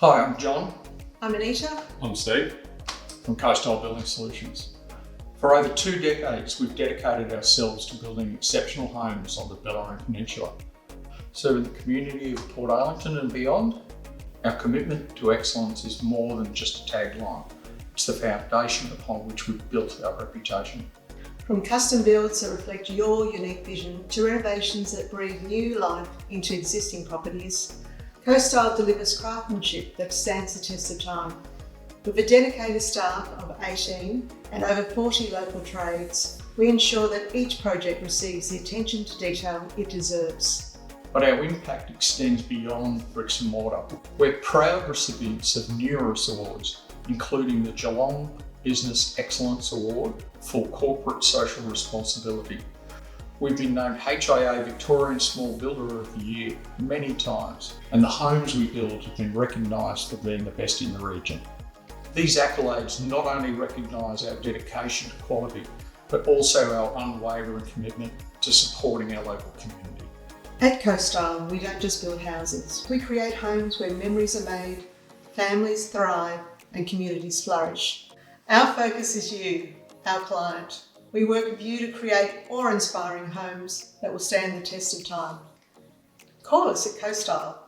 Hi, I'm John. I'm Anita. I'm Steve. From Coastyle Building Solutions. For over 2 decades, we've dedicated ourselves to building exceptional homes on the Bellarine Peninsula. Serving the community of Port Arlington and beyond, our commitment to excellence is more than just a tagline. It's the foundation upon which we've built our reputation. From custom builds that reflect your unique vision to renovations that breathe new life into existing properties, Coastyle delivers craftsmanship that stands the test of time. With a dedicated staff of 18 and over 40 local trades, we ensure that each project receives the attention to detail it deserves. But our impact extends beyond bricks and mortar. We're proud recipients of numerous awards, including the Geelong Business Excellence Award for Corporate Social Responsibility. We've been named HIA Victorian Small Builder of the Year many times, and the homes we build have been recognised for being the best in the region. These accolades not only recognise our dedication to quality, but also our unwavering commitment to supporting our local community. At Coastyle, we don't just build houses. We create homes where memories are made, families thrive, and communities flourish. Our focus is you, our client. We work with you to create awe-inspiring homes that will stand the test of time. Call us at Coastyle